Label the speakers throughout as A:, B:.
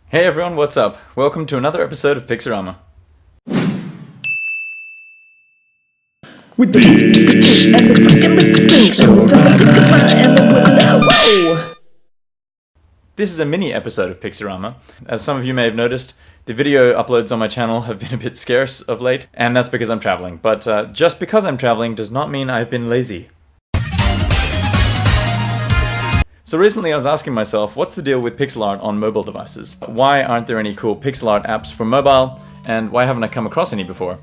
A: Hey everyone, what's up? Welcome to another episode of Pixorama.
B: With the and the whoa!
A: This is a mini episode of Pixorama. As some of you may have noticed, the video uploads on my channel have been a bit scarce of late, and that's because I'm traveling. But just because I'm traveling does not mean I've been lazy. So recently I was asking myself, what's the deal with pixel art on mobile devices? Why aren't there any cool pixel art apps for mobile, and why haven't I come across any before?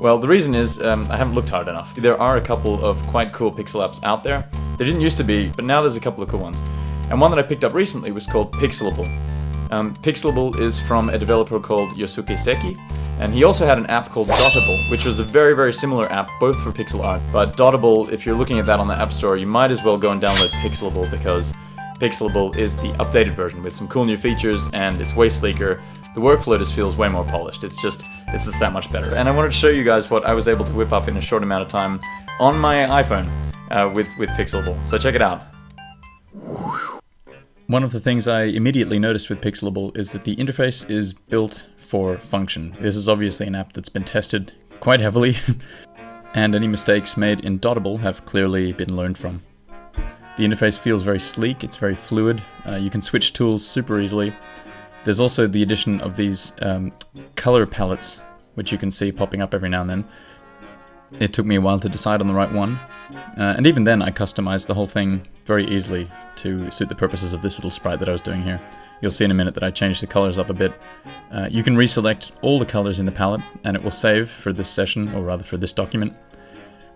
A: Well, the reason is I haven't looked hard enough. There are a couple of quite cool pixel apps out there. There didn't used to be, but now there's a couple of cool ones. And one that I picked up recently was called Pixelable. Pixelable is from a developer called Yosuke Seki, and he also had an app called Dotable, which was a very, very similar app, both for pixel art. But Dotable, if you're looking at that on the App Store, you might as well go and download Pixelable, because Pixelable is the updated version with some cool new features, and it's way sleeker. The workflow just feels way more polished. It's just that much better. And I wanted to show you guys what I was able to whip up in a short amount of time on my iPhone with Pixelable. So check it out. One of the things I immediately noticed with Pixelable is that the interface is built for function. This is obviously an app that's been tested quite heavily, and any mistakes made in Dotable have clearly been learned from. The interface feels very sleek, it's very fluid, you can switch tools super easily. There's also the addition of these color palettes, which you can see popping up every now and then. It took me a while to decide on the right one, and even then I customized the whole thing very easily to suit the purposes of this little sprite that I was doing here. You'll see in a minute that I changed the colors up a bit. You can reselect all the colors in the palette, and it will save for this session, or rather for this document.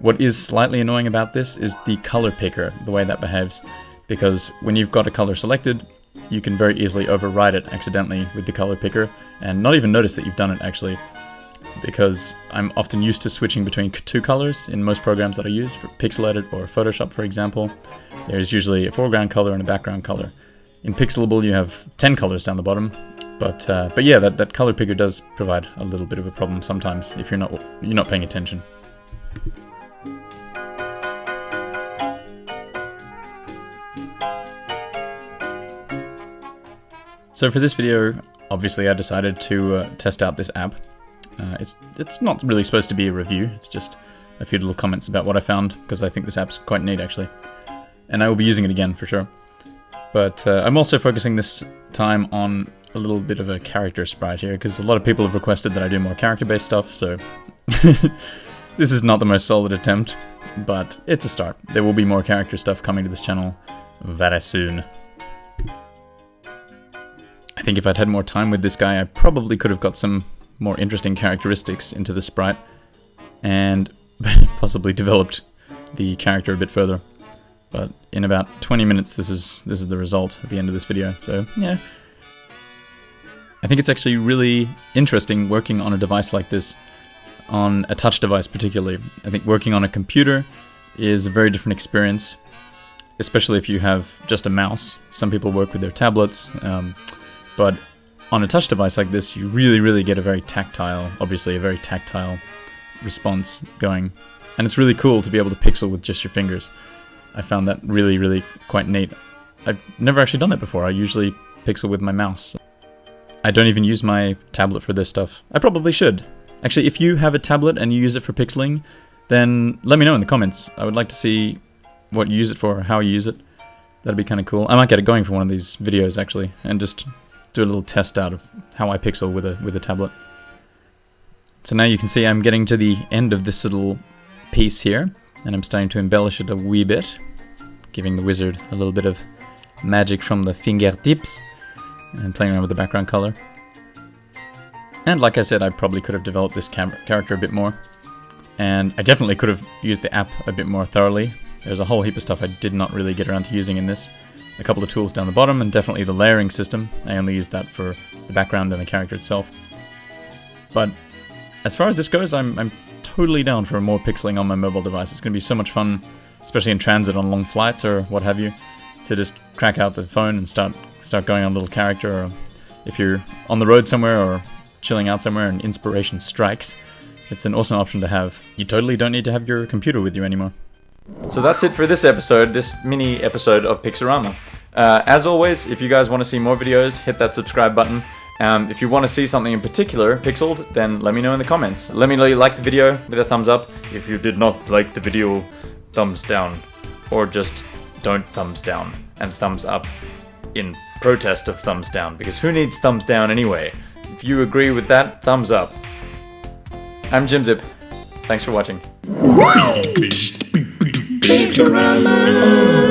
A: What is slightly annoying about this is the color picker, the way that behaves, because when you've got a color selected, you can very easily override it accidentally with the color picker, and not even notice that you've done it actually, because I'm often used to switching between two colors in most programs that I use, for Pixel Edit or Photoshop for example. There's usually a foreground color and a background color. In Pixelable you have 10 colors down the bottom, but yeah, that color picker does provide a little bit of a problem sometimes if you're not paying attention. So for this video, obviously I decided to test out this app. It's not really supposed to be a review, it's just a few little comments about what I found, because I think this app's quite neat actually. And I will be using it again for sure. But I'm also focusing this time on a little bit of a character sprite here, because a lot of people have requested that I do more character-based stuff, so this is not the most solid attempt, but it's a start. There will be more character stuff coming to this channel very soon. I think if I'd had more time with this guy, I probably could have got some more interesting characteristics into the sprite, and possibly developed the character a bit further. But in about 20 minutes, this is the result at the end of this video, so yeah. I think it's actually really interesting working on a device like this, on a touch device particularly. I think working on a computer is a very different experience, especially if you have just a mouse. Some people work with their tablets, but on a touch device like this, you really get a very tactile response going. And it's really cool to be able to pixel with just your fingers. I found that really quite neat. I've never actually done that before. I usually pixel with my mouse. I don't even use my tablet for this stuff. I probably should. Actually, if you have a tablet and you use it for pixeling, then let me know in the comments. I would like to see what you use it for, or how you use it. That'd be kind of cool. I might get it going for one of these videos actually, and just do a little test out of how I pixel with a tablet. So now you can see I'm getting to the end of this little piece here, and I'm starting to embellish it a wee bit, giving the wizard a little bit of magic from the fingertips, and playing around with the background color. And like I said, I probably could have developed this character a bit more, and I definitely could have used the app a bit more thoroughly. There's a whole heap of stuff I did not really get around to using in this. A couple of tools down the bottom, and definitely the layering system. I only used that for the background and the character itself. But as far as this goes, I'm totally down for more pixeling on my mobile device. It's going to be so much fun, especially in transit on long flights or what have you, to just crack out the phone and start going on a little character, or if you're on the road somewhere or chilling out somewhere and inspiration strikes, it's an awesome option to have. You totally don't need to have your computer with you anymore. So that's it for this episode, this mini episode of Pixorama. As always, if you guys want to see more videos, hit that subscribe button. If you want to see something in particular pixeled, then let me know in the comments. Let me know you liked the video with a thumbs up. If you did not like the video, thumbs down. Or just don't thumbs down and thumbs up in protest of thumbs down, because who needs thumbs down anyway? If you agree with that, thumbs up. I'm Jimzip. Thanks for watching.
B: Pixorama.